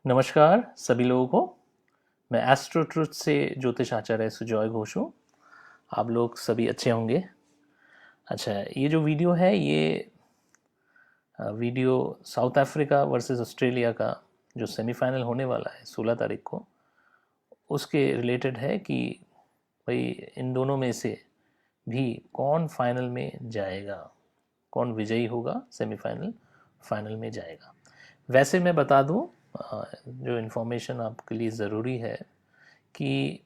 नमस्कार सभी लोगों को। मैं एस्ट्रो ट्रुथ से ज्योतिष आचार्य सुजॉय घोष हूँ। आप लोग सभी अच्छे होंगे। अच्छा, ये जो वीडियो है ये video south Africa versus Australia का जो सेमीफाइनल होने वाला है 16 तारीख को, उसके रिलेटेड है कि भाई इन दोनों में से भी कौन फाइनल में जाएगा, कौन विजयी होगा, सेमीफाइनल फाइनल में जाएगा। वैसे मैं बता दूं, जो इन्फॉर्मेशन आपके लिए ज़रूरी है कि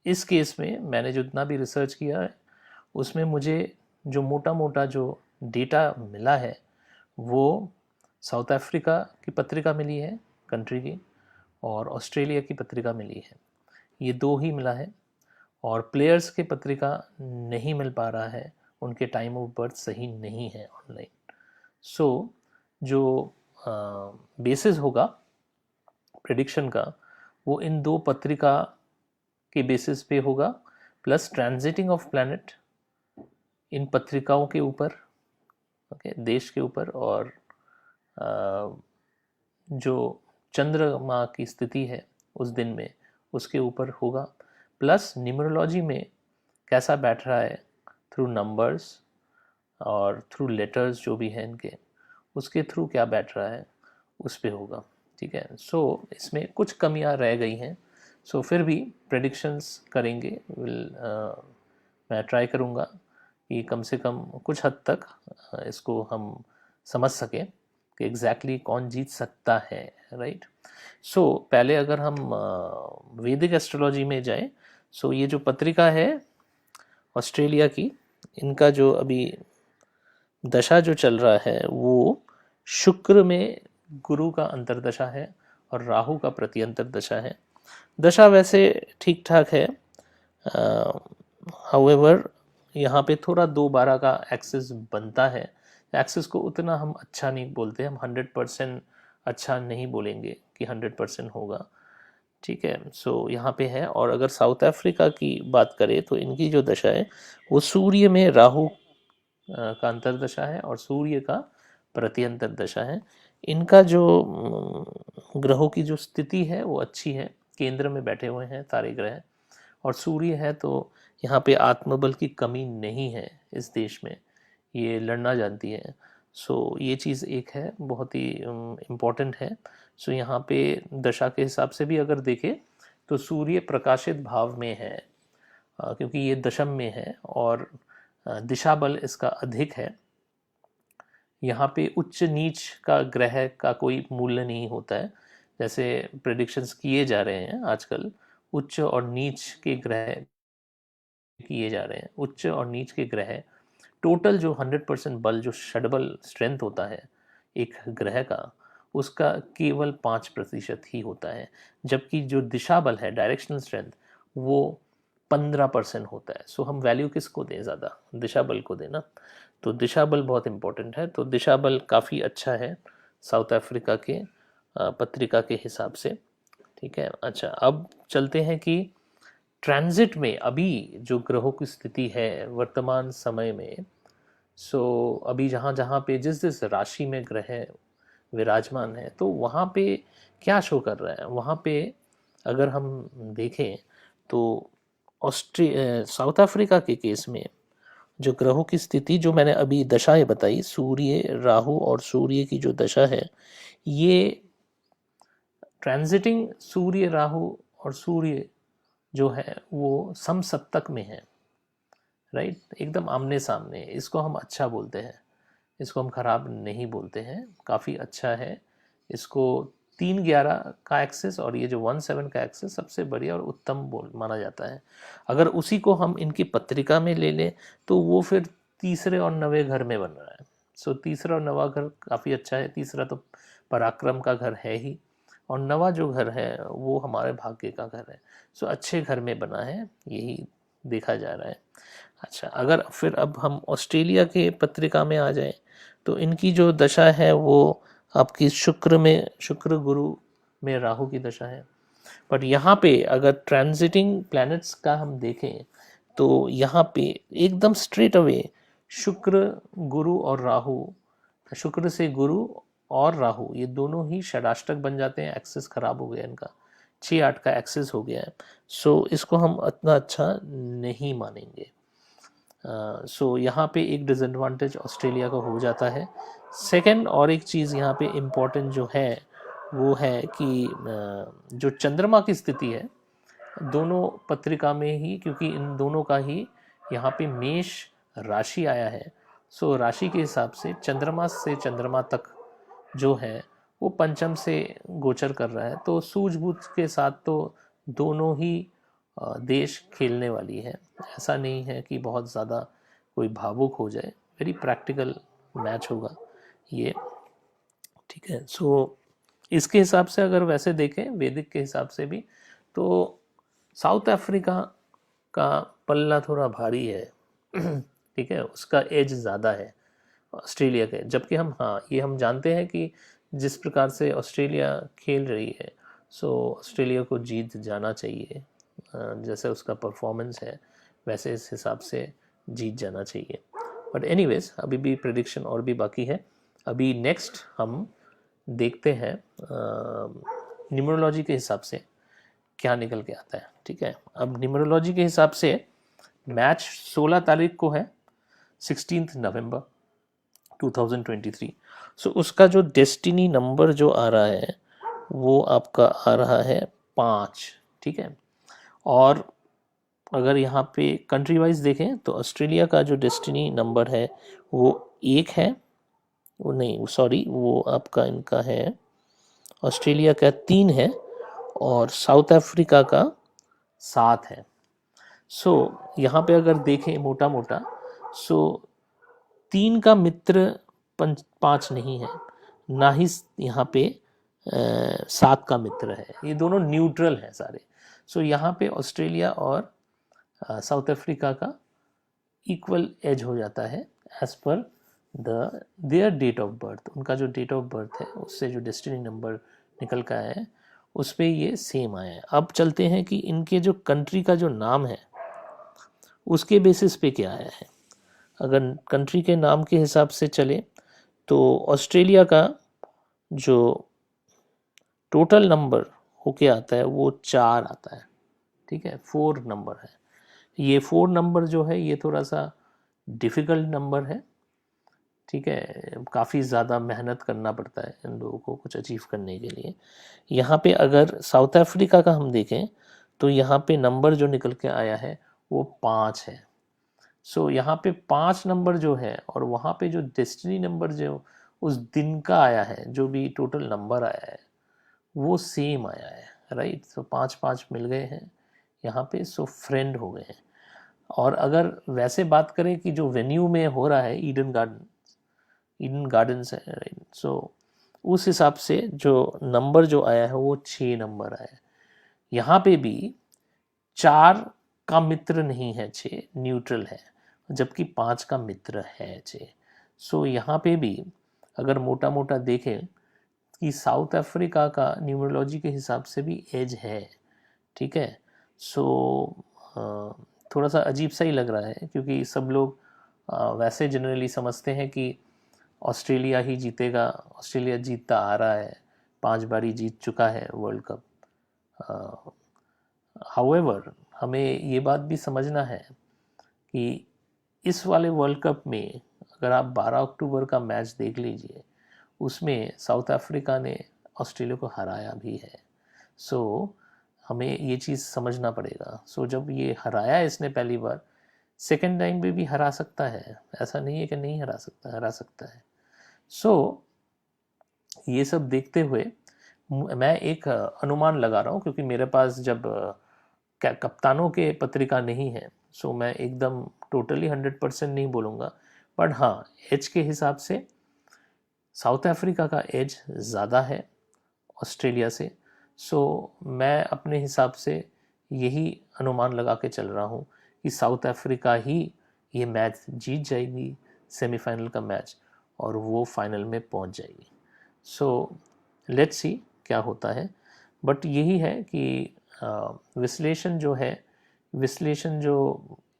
इस केस में मैंने जितना भी रिसर्च किया है उसमें मुझे जो मोटा मोटा जो डेटा मिला है वो साउथ अफ्रीका की पत्रिका मिली है, कंट्री की, और ऑस्ट्रेलिया की पत्रिका मिली है। ये दो ही मिला है और प्लेयर्स की पत्रिका नहीं मिल पा रहा है, उनके टाइम ऑफ बर्थ सही नहीं है ऑनलाइन। सो जो बेसिस होगा प्रेडिक्शन का वो इन दो पत्रिका के बेसिस पे होगा, plus transiting of planet in पत्रिकाओं के ऊपर, ओके, देश के ऊपर, और जो चंद्रमा की स्थिति है उस दिन में उसके ऊपर होगा, प्लस न्यूमरोलॉजी में कैसा बैठ रहा है थ्रू नंबर्स और थ्रू लेटर्स जो भी हैं इनके, उसके थ्रू क्या बैठ रहा है उस पे होगा। ठीक है। सो इसमें कुछ कमियां रह गई हैं। सो फिर भी प्रेडिक्शंस करेंगे, मैं ट्राई करूँगा कि कम से कम कुछ हद तक इसको हम समझ सकें कि एग्जैक्टली कौन जीत सकता है। राइट। सो पहले अगर हम वैदिक एस्ट्रोलॉजी में जाएं, सो ये जो पत्रिका है ऑस्ट्रेलिया की, इनका जो अभी दशा जो चल रहा है वो शुक्र में गुरु का अंतर्दशा है और राहु का प्रति अंतर्दशा है। दशा वैसे ठीक ठाक है, हाउएवर यहाँ पे थोड़ा 2-12 का एक्सेस बनता है। एक्सेस को उतना हम अच्छा नहीं बोलते, हम 100% अच्छा नहीं बोलेंगे कि 100% होगा। ठीक है। सो यहाँ पे है। और अगर साउथ अफ्रीका की बात करें तो इनकी जो दशा है वो सूर्य में राहु का अंतर्दशा है और सूर्य का प्रति अंतर्दशा है। इनका जो ग्रहों की जो स्थिति है वो अच्छी है, केंद्र में बैठे हुए हैं सारे ग्रह, और सूर्य है तो यहाँ पे आत्मबल की कमी नहीं है इस देश में, ये लड़ना जानती है। सो ये चीज़ एक है, बहुत ही इम्पोर्टेंट है। सो यहाँ पे दशा के हिसाब से भी अगर देखें तो सूर्य प्रकाशित भाव में है, क्योंकि ये दशम में है और दिशा बल इसका अधिक है। यहाँ पे उच्च नीच का ग्रह का कोई मूल्य नहीं होता है, जैसे प्रेडिक्शंस किए जा रहे हैं आजकल, उच्च और नीच के ग्रह किए जा रहे हैं। उच्च और नीच के ग्रह टोटल जो 100% बल, जो षडबल स्ट्रेंथ होता है एक ग्रह का, उसका केवल 5% ही होता है, जबकि जो दिशा बल है, डायरेक्शनल स्ट्रेंथ, वो 15% होता है। सो हम वैल्यू किसको दें ज़्यादा? दिशा बल को देना। तो दिशा बल बहुत इंपॉर्टेंट है। तो दिशा बल काफ़ी अच्छा है साउथ अफ्रीका के पत्रिका के हिसाब से। ठीक है। अच्छा, अब चलते हैं कि ट्रांजिट में अभी जो ग्रहों की स्थिति है वर्तमान समय में। सो अभी जहाँ जहाँ पे जिस जिस राशि में ग्रह विराजमान है तो वहाँ पे क्या शो कर रहा है, वहाँ पे अगर हम देखें तो साउथ अफ्रीका के केस में जो ग्रहों की स्थिति जो मैंने अभी दशाएं बताई, सूर्य, राहु और सूर्य की जो दशा है, ये ट्रांजिटिंग सूर्य, राहु और सूर्य जो है वो समसप्तक में है। राइट, एकदम आमने सामने। इसको हम अच्छा बोलते हैं, इसको हम खराब नहीं बोलते हैं, काफ़ी अच्छा है। इसको 3-11 का एक्सेस और ये जो 1-7 का एक्सेस सबसे बढ़िया और उत्तम बोल माना जाता है। अगर उसी को हम इनकी पत्रिका में ले लें तो वो फिर तीसरे और नवे घर में बन रहा है। सो तीसरा और नवा घर काफ़ी अच्छा है। तीसरा तो पराक्रम का घर है ही, और नवा जो घर है वो हमारे भाग्य का घर है। सो अच्छे घर में बना है, यही देखा जा रहा है। अच्छा, अगर फिर अब हम ऑस्ट्रेलिया के पत्रिका में आ जाएं तो इनकी जो दशा है वो आपकी शुक्र में, शुक्र गुरु में राहु की दशा है। बट यहाँ पे अगर ट्रांजिटिंग प्लैनेट्स का हम देखें तो यहाँ पे एकदम स्ट्रेट अवे शुक्र, गुरु और राहु, शुक्र से गुरु और राहु ये दोनों ही षडाष्टक बन जाते हैं, एक्सेस खराब हो गया इनका, 6-8 का एक्सेस हो गया है। सो इसको हम इतना अच्छा नहीं मानेंगे। सो यहाँ पे एक डिसएडवांटेज ऑस्ट्रेलिया का हो जाता है। सेकंड और एक चीज़ यहाँ पे इम्पोर्टेंट जो है वो है कि जो चंद्रमा की स्थिति है दोनों पत्रिका में ही, क्योंकि इन दोनों का ही यहाँ पे मेष राशि आया है, सो राशि के हिसाब से चंद्रमा से चंद्रमा तक जो है वो पंचम से गोचर कर रहा है। तो सूझबूझ के साथ तो दोनों ही देश खेलने वाली है, ऐसा नहीं है कि बहुत ज़्यादा कोई भावुक हो जाए, वेरी प्रैक्टिकल मैच होगा ये, ठीक है। सो इसके हिसाब से अगर वैसे देखें वैदिक के हिसाब से भी, तो साउथ अफ्रीका का पल्ला थोड़ा भारी है ठीक है, उसका एज ज़्यादा है ऑस्ट्रेलिया के, जबकि हम हाँ ये हम जानते हैं कि जिस प्रकार से ऑस्ट्रेलिया खेल रही है सो ऑस्ट्रेलिया को जीत जाना चाहिए, जैसे उसका परफॉर्मेंस है वैसे इस हिसाब से जीत जाना चाहिए। बट एनीवेज अभी भी प्रेडिक्शन और भी बाकी है। अभी नेक्स्ट हम देखते हैं न्यूमरोलॉजी के हिसाब से क्या निकल के आता है, ठीक है। अब न्यूमरोलॉजी के हिसाब से मैच 16 तारीख को है, 16 नवंबर 2023। सो उसका जो डेस्टिनी नंबर जो आ रहा है वो आपका आ रहा है 5, ठीक है। और अगर यहाँ पे कंट्री वाइज देखें तो ऑस्ट्रेलिया का जो डेस्टिनी नंबर है वो 1 है, वो नहीं सॉरी वो आपका इनका है, ऑस्ट्रेलिया का 3 है और साउथ अफ्रीका का 7 है। सो यहाँ पे अगर देखें मोटा मोटा, सो 3 का मित्र 5 नहीं है, ना ही यहाँ पे 7 का मित्र है, ये दोनों न्यूट्रल हैं सारे। सो यहाँ पे ऑस्ट्रेलिया और साउथ अफ्रीका का इक्वल एज हो जाता है as per there date of birth, उनका जो डेट ऑफ बर्थ है उससे जो डेस्टिनी नंबर निकल का है उस पर ये सेम आया है। अब चलते हैं कि इनके जो कंट्री का जो नाम है उसके बेसिस पे क्या आया है। अगर कंट्री के नाम के हिसाब से चले तो ऑस्ट्रेलिया का जो टोटल नंबर होके आता है वो 4 आता है, ठीक है, 4 नंबर है। ये 4 नंबर जो है ये थोड़ा सा डिफ़िकल्ट नंबर है, ठीक है, काफ़ी ज़्यादा मेहनत करना पड़ता है इन लोगों को कुछ अचीव करने के लिए। यहाँ पे अगर साउथ अफ्रीका का हम देखें तो यहाँ पे नंबर जो निकल के आया है वो 5 है। सो यहाँ पे 5 नंबर जो है और वहाँ पे जो डेस्टिनी नंबर जो उस दिन का आया है, जो भी टोटल नंबर आया है वो सेम आया है, राइट। सो 5-5 मिल गए हैं यहाँ पे, सो फ्रेंड हो गए हैं। और अगर वैसे बात करें कि जो वेन्यू में हो रहा है ईडन गार्डन्स है, राइट। सो उस हिसाब से जो नंबर जो आया है वो 6 नंबर आया है। यहाँ पे भी 4 का मित्र नहीं है, 6 न्यूट्रल है, जबकि 5 का मित्र है 6। सो यहाँ पे भी अगर मोटा मोटा देखें कि साउथ अफ्रीका का न्यूमरोलॉजी के हिसाब से भी एज है, ठीक है। सो थोड़ा सा अजीब सा ही लग रहा है क्योंकि सब लोग वैसे जनरली समझते हैं कि ऑस्ट्रेलिया ही जीतेगा, ऑस्ट्रेलिया जीतता आ रहा है, 5 बारी जीत चुका है वर्ल्ड कप। हाउएवर हमें ये बात भी समझना है कि इस वाले वर्ल्ड कप में अगर आप 12 अक्टूबर का मैच देख लीजिए उसमें साउथ अफ्रीका ने ऑस्ट्रेलिया को हराया भी है। सो हमें ये चीज़ समझना पड़ेगा। सो जब ये हराया इसने पहली बार, सेकेंड टाइम पे भी हरा सकता है, ऐसा नहीं है कि नहीं हरा सकता, हरा सकता है। सो ये सब देखते हुए मैं एक अनुमान लगा रहा हूँ, क्योंकि मेरे पास जब कप्तानों के पत्रिका नहीं है सो मैं एकदम टोटली 100% नहीं बोलूँगा, बट हाँ एज के हिसाब से साउथ अफ्रीका का एज ज़्यादा है ऑस्ट्रेलिया से। सो मैं अपने हिसाब से यही अनुमान लगा के चल रहा हूँ कि साउथ अफ्रीका ही ये मैच जीत जाएगी, सेमीफाइनल का मैच, और वो फाइनल में पहुँच जाएगी। सो लेट्स सी क्या होता है। बट यही है कि विश्लेषण जो है, विश्लेषण जो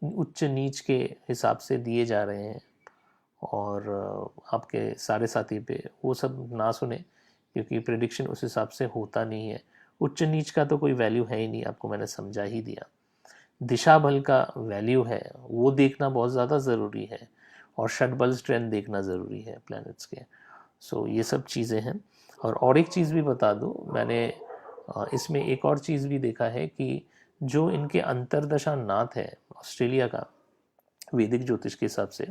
उच्च नीच के हिसाब से दिए जा रहे हैं और आपके सारे साथी पे वो सब ना सुने, क्योंकि प्रेडिक्शन उस हिसाब से होता नहीं है। उच्च नीच का तो कोई वैल्यू है ही नहीं, आपको मैंने समझा ही दिया। दिशा बल का वैल्यू है वो देखना बहुत ज़्यादा ज़रूरी है, और षटबल स्ट्रेंथ देखना ज़रूरी है प्लैनेट्स के। सो ये सब चीज़ें हैं। और एक चीज़ भी बता दूँ, मैंने इसमें एक और चीज़ भी देखा है कि जो इनके अंतर्दशा नाथ है ऑस्ट्रेलिया का वैदिक ज्योतिष के हिसाब से,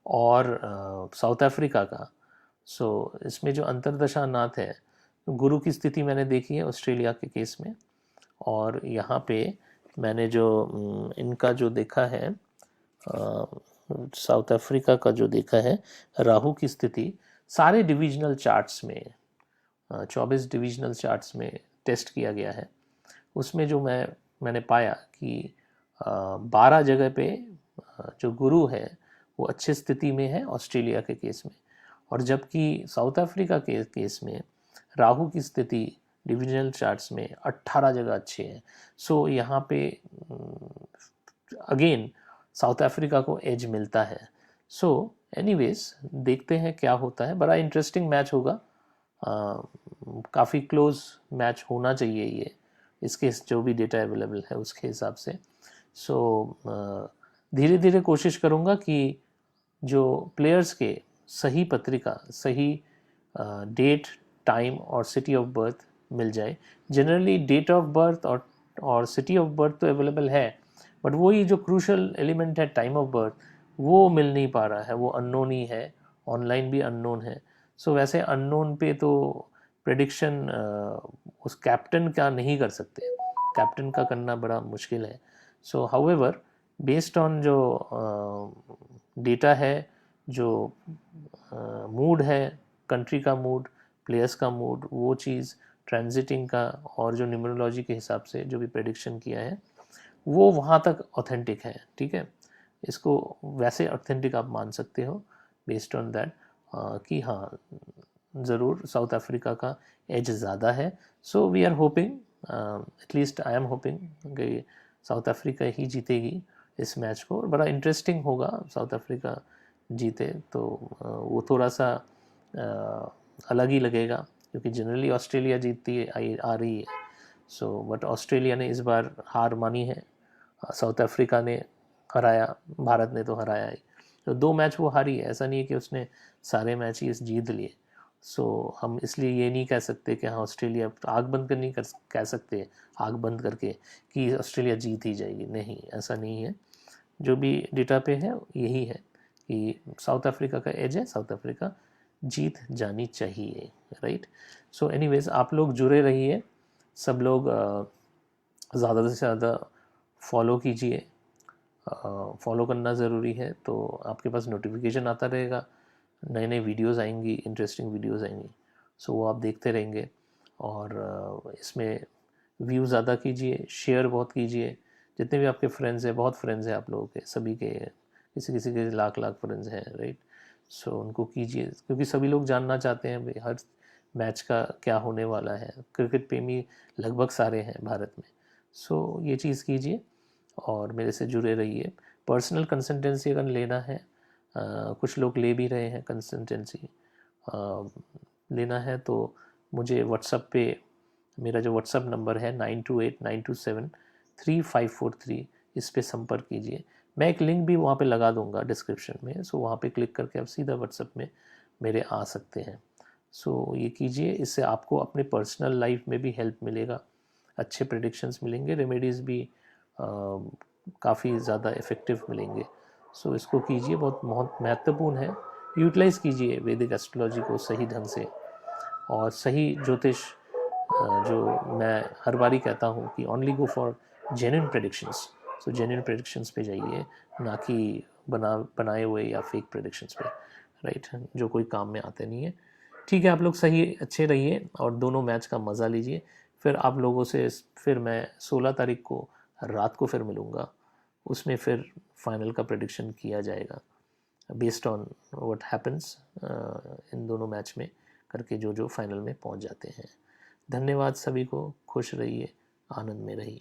और साउथ अफ्रीका का, सो इसमें जो अंतर्दशा नाथ है, गुरु की स्थिति मैंने देखी है ऑस्ट्रेलिया के केस में, और यहाँ पे मैंने जो इनका जो देखा है साउथ अफ्रीका का जो देखा है, राहु की स्थिति सारे डिविजनल चार्ट्स में 24 डिविजनल चार्ट्स में टेस्ट किया गया है। उसमें जो मैंने पाया कि 12 जगह पे जो गुरु है वो अच्छी स्थिति में है ऑस्ट्रेलिया के केस में, और जबकि साउथ अफ्रीका के केस में राहु की स्थिति डिविजनल चार्ट्स में 18 जगह अच्छे हैं। सो यहाँ पे अगेन साउथ अफ्रीका को एज मिलता है। सो एनीवेज देखते हैं क्या होता है, बड़ा इंटरेस्टिंग मैच होगा, काफ़ी क्लोज मैच होना चाहिए ये, इसके जो भी डेटा अवेलेबल है उसके हिसाब से। सो धीरे धीरे कोशिश करूँगा कि जो प्लेयर्स के सही पत्रिका, सही डेट, टाइम और सिटी ऑफ बर्थ मिल जाए। जनरली डेट ऑफ बर्थ और सिटी ऑफ बर्थ तो अवेलेबल है, बट वही जो क्रूशल एलिमेंट है टाइम ऑफ बर्थ, वो मिल नहीं पा रहा है, वो अननोन ही है, ऑनलाइन भी अननोन है। सो वैसे अननोन पे तो प्रेडिक्शन उस कैप्टन का नहीं कर सकते, कैप्टन का करना बड़ा मुश्किल है। सो हाउएवर बेस्ड ऑन जो डेटा है, जो मूड है, कंट्री का मूड, प्लेयर्स का मूड, वो चीज़ ट्रांजिटिंग का, और जो न्यूमरोलॉजी के हिसाब से जो भी प्रेडिक्शन किया है वो वहाँ तक ऑथेंटिक है। ठीक है, इसको वैसे ऑथेंटिक आप मान सकते हो बेस्ड ऑन दैट कि हाँ ज़रूर साउथ अफ्रीका का एज ज़्यादा है। So we are hoping, at least I am hoping कि साउथ अफ्रीका ही जीतेगी इस मैच को, और बड़ा इंटरेस्टिंग होगा साउथ अफ्रीका जीते तो वो थोड़ा सा अलग ही लगेगा, क्योंकि जनरली ऑस्ट्रेलिया जीतती है आ रही है। सो बट ऑस्ट्रेलिया ने इस बार हार मानी है, साउथ अफ्रीका ने हराया, भारत ने तो हराया ही। तो 2 मैच वो हारी है, ऐसा नहीं है कि उसने सारे मैच ही जीत लिए। सो हम इसलिए ये नहीं कह सकते कि हाँ ऑस्ट्रेलिया, आग बंद कर नहीं कर कह सकते आग बंद करके कि ऑस्ट्रेलिया जीत ही जाएगी, नहीं, ऐसा नहीं है। जो भी डेटा पे है यही है कि साउथ अफ्रीका का एज है, साउथ अफ्रीका जीत जानी चाहिए, राइट। सो एनीवेज आप लोग जुड़े रहिए, सब लोग ज़्यादा से ज़्यादा फॉलो कीजिए, फॉलो करना ज़रूरी है, तो आपके पास नोटिफिकेशन आता रहेगा, नए नए वीडियोस आएंगी, इंटरेस्टिंग वीडियोस आएंगी, सो वो आप देखते रहेंगे। और इसमें व्यू ज़्यादा कीजिए, शेयर बहुत कीजिए, जितने भी आपके फ्रेंड्स हैं, बहुत फ्रेंड्स हैं आप लोगों के, सभी के किसी किसी के लाख लाख फ्रेंड्स हैं, राइट। सो उनको कीजिए, क्योंकि सभी लोग जानना चाहते हैं भाई हर मैच का क्या होने वाला है, क्रिकेट प्रेमी लगभग सारे हैं भारत में। सो ये चीज़ कीजिए और मेरे से जुड़े रहिए। पर्सनल कंसल्टेंसी अगर लेना है, कुछ लोग ले भी रहे हैं कंसल्टेंसी, लेना है तो मुझे व्हाट्सएप पे, मेरा जो व्हाट्सएप नंबर है 9289273543, इस पे संपर्क कीजिए। मैं एक लिंक भी वहाँ पे लगा दूँगा डिस्क्रिप्शन में, सो वहाँ पे क्लिक करके आप सीधा व्हाट्सएप में मेरे आ सकते हैं। सो ये कीजिए, इससे आपको अपने पर्सनल लाइफ में भी हेल्प मिलेगा, अच्छे प्रेडिक्शंस मिलेंगे, रेमेडीज़ भी काफ़ी ज़्यादा इफ़ेक्टिव मिलेंगे। सो इसको कीजिए, बहुत बहुत महत्वपूर्ण है, यूटिलाइज़ कीजिए वैदिक एस्ट्रोलॉजी को सही ढंग से, और सही ज्योतिष जो मैं हर बारी कहता हूँ कि only go for genuine predictions. So genuine predictions पे जाइए, ना कि बनाए हुए या फेक प्रेडिक्शंस पे, राइट, जो कोई काम में आते नहीं है। ठीक है, आप लोग सही अच्छे रहिए और दोनों मैच का मज़ा लीजिए। फिर आप लोगों से फिर मैं 16 तारीख को रात को फिर मिलूँगा, उसमें फिर फाइनल का प्रेडिक्शन किया जाएगा based on what happens in दोनों मैच में करके, जो जो फाइनल में पहुंच जाते हैं। धन्यवाद सभी को, खुश रहिए, आनंद में रहिए।